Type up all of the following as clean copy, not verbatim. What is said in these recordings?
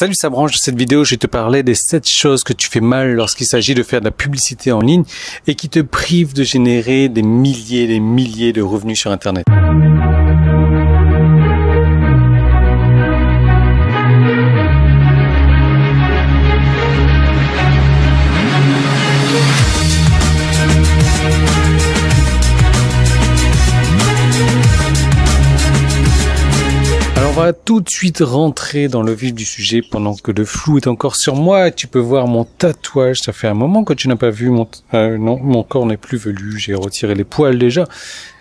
Salut, ça branche. Dans cette vidéo, je vais te parler des 7 choses que tu fais mal lorsqu'il s'agit de faire de la publicité en ligne et qui te privent de générer des milliers de revenus sur Internet. On va tout de suite rentrer dans le vif du sujet pendant que le flou est encore sur moi. Tu peux voir mon tatouage. Ça fait un moment que tu n'as pas vu mon corps n'est plus velu. J'ai retiré les poils déjà.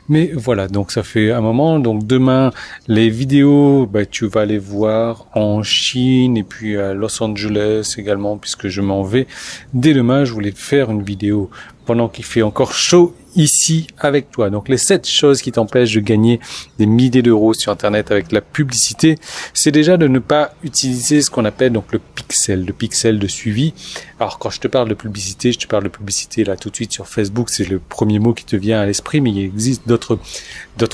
Mais voilà, donc ça fait un moment. Donc demain, les vidéos, tu vas les voir en Chine et puis à Los Angeles également, puisque je m'en vais. Dès demain, je voulais faire une vidéo pendant qu'il fait encore chaud ici avec toi. Donc les 7 choses qui t'empêchent de gagner des milliers d'euros sur Internet avec la publicité, c'est déjà de ne pas utiliser ce qu'on appelle donc le pixel de suivi. Alors quand je te parle de publicité, je te parle de publicité là tout de suite sur Facebook, c'est le premier mot qui te vient à l'esprit, mais il existe d'autres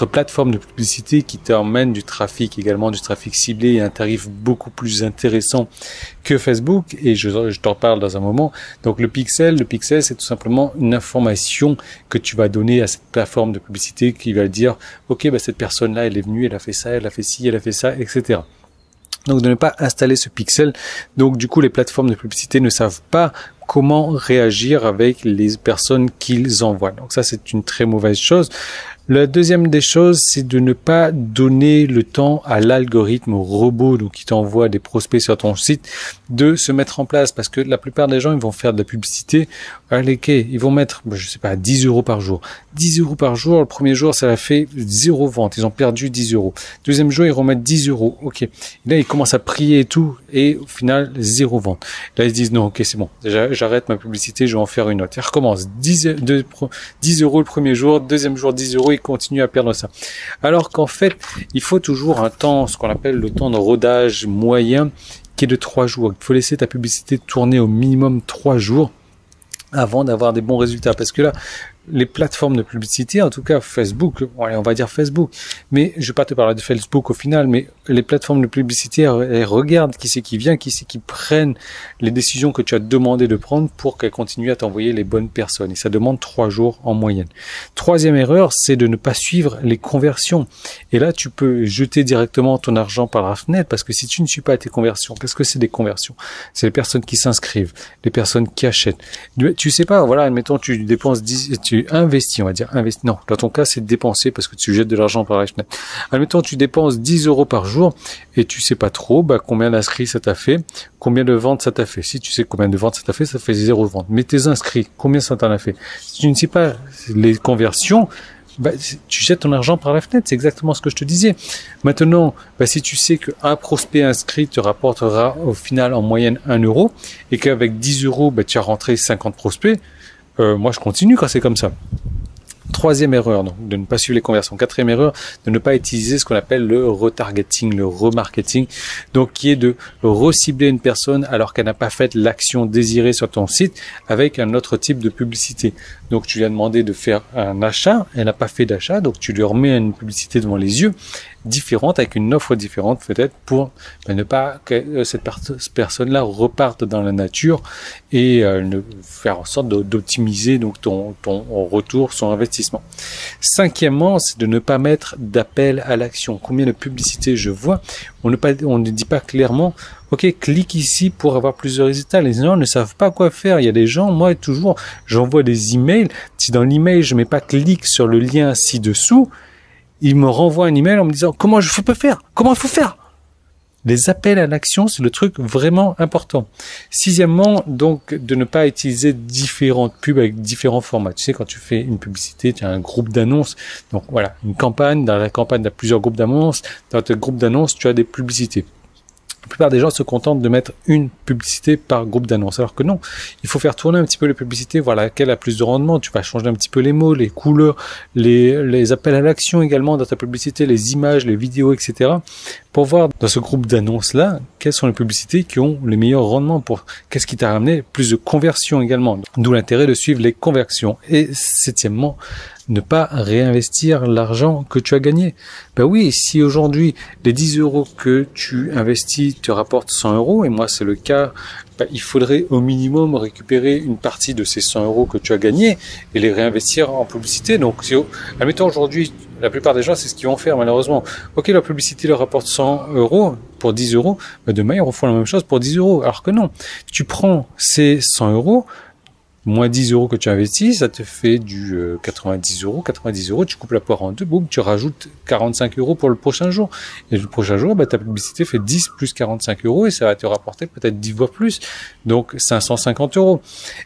plateformes de publicité qui t'emmènent du trafic, également du trafic ciblé et un tarif beaucoup plus intéressant que Facebook, et je t'en parle dans un moment. Donc le pixel, c'est tout simplement une information que tu vas donner à cette plateforme de publicité qui va dire ok, cette personne-là, elle est venue, elle a fait ça, elle a fait ci, elle a fait ça, etc. Donc de ne pas installer ce pixel. Donc du coup, les plateformes de publicité ne savent pas comment réagir avec les personnes qu'ils envoient. Donc ça, c'est une très mauvaise chose. La deuxième des choses, c'est de ne pas donner le temps à l'algorithme robot, donc qui t'envoie des prospects sur ton site, de se mettre en place, parce que la plupart des gens, ils vont faire de la publicité. Allez, ils vont mettre, 10 euros par jour. 10 euros par jour, le premier jour, ça a fait 0 vente. Ils ont perdu 10 euros. Deuxième jour, ils remettent 10 euros. Ok. Et là, ils commencent à prier et tout, et au final, 0 vente. Là, ils se disent, non, ok, c'est bon. Déjà, j'arrête ma publicité, je vais en faire une autre. Ils recommencent. 10 euros le premier jour, deuxième jour, 10 euros, ils continuent à perdre ça. Alors qu'en fait, il faut toujours un temps, ce qu'on appelle le temps de rodage moyen, qui est de 3 jours. Il faut laisser ta publicité tourner au minimum 3 jours avant d'avoir des bons résultats. Parce que là, les plateformes de publicité, en tout cas Facebook, on va dire Facebook, mais je vais pas te parler de Facebook au final, mais les plateformes de publicité, elles regardent qui c'est qui vient, qui c'est qui prennent les décisions que tu as demandé de prendre pour qu'elles continuent à t'envoyer les bonnes personnes. Et ça demande 3 jours en moyenne. Troisième erreur, c'est de ne pas suivre les conversions. Et là, tu peux jeter directement ton argent par la fenêtre, parce que si tu ne suis pas tes conversions, qu'est-ce que c'est des conversions? C'est les personnes qui s'inscrivent, les personnes qui achètent. Tu sais pas, voilà, admettons, tu dépenses tu investis, on va dire, non, dans ton cas, c'est dépenser parce que tu jettes de l'argent par la fenêtre. Admettons, tu dépenses 10 euros par jour et tu sais pas trop, combien d'inscrits ça t'a fait, combien de ventes ça t'a fait. Si tu sais combien de ventes ça t'a fait, ça fait 0 ventes. Mais tes inscrits, combien ça t'en a fait? Si tu ne sais pas les conversions, tu jettes ton argent par la fenêtre, c'est exactement ce que je te disais. Maintenant, si tu sais qu'un prospect inscrit te rapportera au final en moyenne 1 euro et qu'avec 10 euros, tu as rentré 50 prospects, moi je continue quand c'est comme ça. Troisième erreur, donc, de ne pas suivre les conversions. Quatrième erreur, de ne pas utiliser ce qu'on appelle le retargeting, le remarketing, donc qui est de recibler une personne alors qu'elle n'a pas fait l'action désirée sur ton site avec un autre type de publicité. Donc tu lui as demandé de faire un achat, elle n'a pas fait d'achat, donc tu lui remets une publicité devant les yeux différente, avec une offre différente peut-être pour ne pas que cette personne-là reparte dans la nature et faire en sorte d'optimiser donc ton retour, son investissement. Cinquièmement, c'est de ne pas mettre d'appel à l'action. Combien de publicités je vois, on ne dit pas clairement ok, clique ici pour avoir plus de résultats. Les gens ne savent pas quoi faire. Il y a des gens, moi toujours, j'envoie des emails. Si dans l'email je mets pas clique sur le lien ci-dessous, il me renvoie un email en me disant comment je peux faire, comment il faut faire. Les appels à l'action, c'est le truc vraiment important. Sixièmement, donc, de ne pas utiliser différentes pubs avec différents formats. Tu sais, quand tu fais une publicité, tu as un groupe d'annonces. Donc voilà, une campagne. Dans la campagne, tu as plusieurs groupes d'annonces. Dans tes groupes d'annonces, tu as des publicités. La plupart des gens se contentent de mettre une publicité par groupe d'annonces. Alors que non, il faut faire tourner un petit peu les publicités, voir laquelle a plus de rendement. Tu vas changer un petit peu les mots, les couleurs, les appels à l'action également dans ta publicité, les images, les vidéos, etc. Pour voir dans ce groupe d'annonces-là, quelles sont les publicités qui ont les meilleurs rendements qu'est-ce qui t'a ramené plus de conversions également. D'où l'intérêt de suivre les conversions. Et septièmement, ne pas réinvestir l'argent que tu as gagné. Ben oui, si aujourd'hui les 10 euros que tu investis te rapportent 100 euros, et moi c'est le cas, ben, il faudrait au minimum récupérer une partie de ces 100 euros que tu as gagnés et les réinvestir en publicité. Donc, si, admettons aujourd'hui, la plupart des gens, c'est ce qu'ils vont faire malheureusement. Ok, la publicité leur rapporte 100 euros pour 10 euros, ben demain ils refont la même chose pour 10 euros. Alors que non, tu prends ces 100 euros, moins 10 euros que tu investis, ça te fait du 90 euros. 90 euros, tu coupes la poire en deux, boum, tu rajoutes 45 euros pour le prochain jour. Et le prochain jour, bah, ta publicité fait 10 plus 45 euros et ça va te rapporter peut-être 10 fois plus. Donc 550 euros.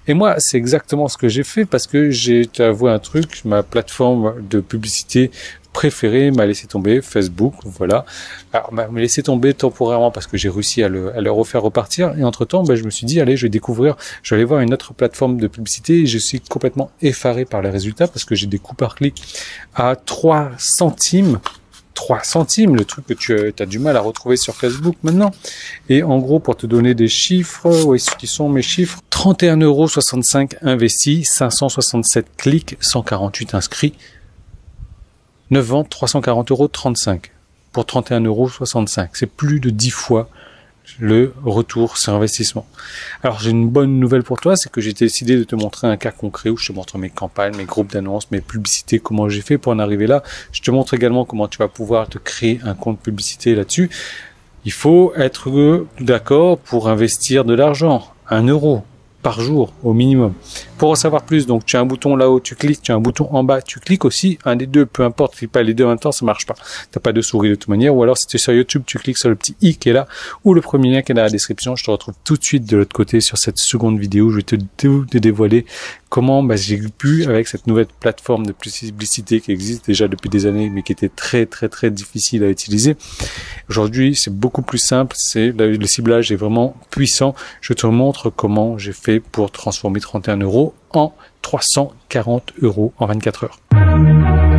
Et moi, c'est exactement ce que j'ai fait parce que j'ai avoué un truc, ma plateforme de publicité préféré m'a laissé tomber, Facebook, voilà. Alors, m'a laissé tomber temporairement parce que j'ai réussi à le refaire repartir. Et entre-temps, je me suis dit, allez, je vais aller voir une autre plateforme de publicité et je suis complètement effaré par les résultats parce que j'ai des coûts par clic à 3 centimes. 3 centimes, le truc que tu as du mal à retrouver sur Facebook maintenant. Et en gros, pour te donner des chiffres, où est-ce qu'ils sont mes chiffres? 31,65 € investis, 567 clics, 148 inscrits. 9 ventes, 340,35 € pour 31,65 €. C'est plus de 10 fois le retour sur investissement. Alors, j'ai une bonne nouvelle pour toi, c'est que j'ai décidé de te montrer un cas concret où je te montre mes campagnes, mes groupes d'annonces, mes publicités, comment j'ai fait pour en arriver là. Je te montre également comment tu vas pouvoir te créer un compte publicité là-dessus. Il faut être d'accord pour investir de l'argent, 1 € par jour au minimum. Pour en savoir plus, donc tu as un bouton là-haut, tu cliques, tu as un bouton en bas, tu cliques aussi, un des deux, peu importe, clique pas les deux en même temps, ça marche pas. T'as pas de souris de toute manière, ou alors si tu es sur YouTube, tu cliques sur le petit i qui est là, ou le premier lien qui est dans la description. Je te retrouve tout de suite de l'autre côté sur cette seconde vidéo. Je vais te dévoiler comment j'ai pu, avec cette nouvelle plateforme de publicité qui existe déjà depuis des années, mais qui était très difficile à utiliser. Aujourd'hui, c'est beaucoup plus simple, le ciblage est vraiment puissant. Je te montre comment j'ai fait pour transformer 31 € en 340 € en 24 heures.